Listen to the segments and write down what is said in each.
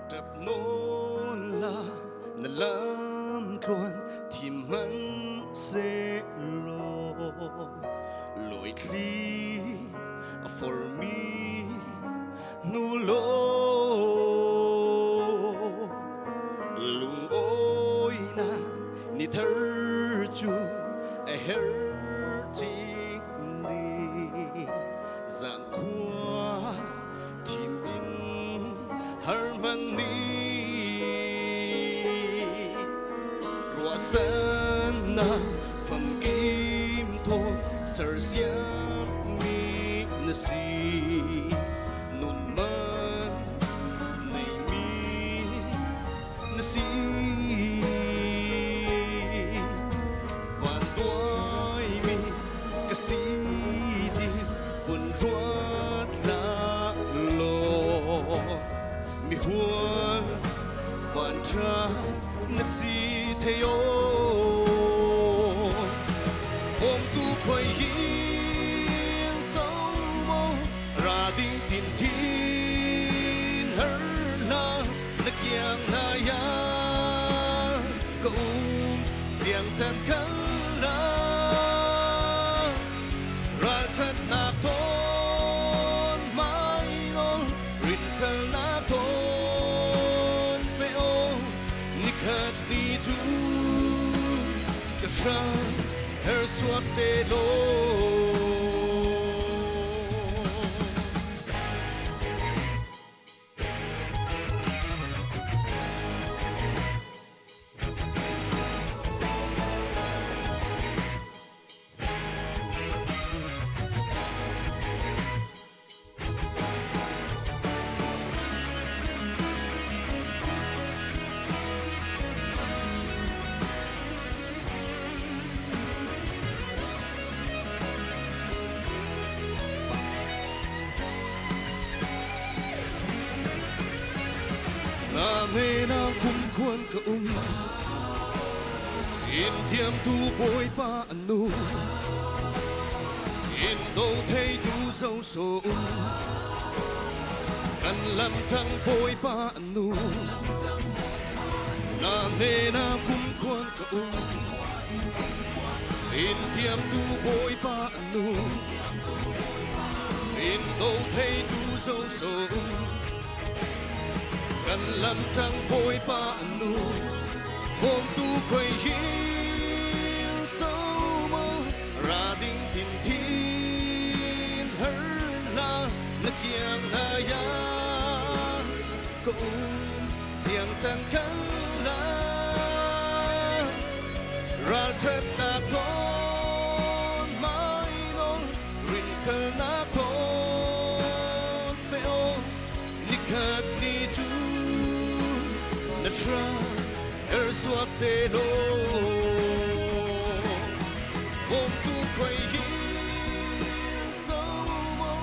tập nôn là làm truan thì mắn sẽ lo lối đi for me nu lo lung ôi na ni thở chu a her ting đi giang qua thì mình harmony rùa sơn na phần kim thôn sờ xiêm mi na si nun man nei mi na si van đuôi mi cái si đi buồn ruột la lo mi huan van tra na si theo hôm tu khơi hiên sâu mơ ra đi tìm thiên hở la na kiang na ya câu xiang san khăn la ra chân na thôn mai ngôn rin fel na thôn phèo nikhat ni chu ka shan her suak se lo nghe na kum khuan ka in thiam tu bôi pa anu in đâu thấy tu dâu so kan lam trăng bôi pa anu nghe na kum khuan ka in thiam tu bôi pa anu in đâu thấy tu dâu soกันลำจังโบยปานูโฮมตูคอยยินเศร้ามาราดิ่งทินทินเฮลานักเกียงนายาก็เสียงจันกันลาราเจ็บนักต้นไม้นนรินเฟลนักต้นเฟลนิคัดนิจูNashra her suak se lo Om tu khơi hiên sâu mơ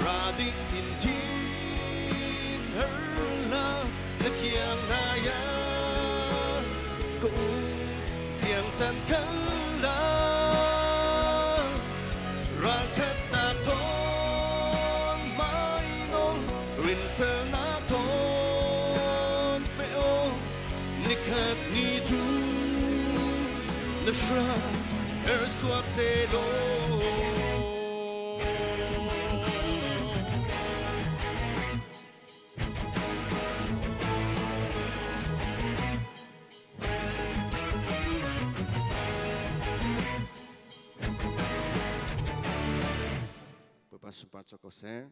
ra đi tin tin her la na kiang na ya ko xiang chan kan la ra chat na thon mai ngon rin fel na thon phèo nikhat ni chu na shra her suak se lo Pas sempat cokose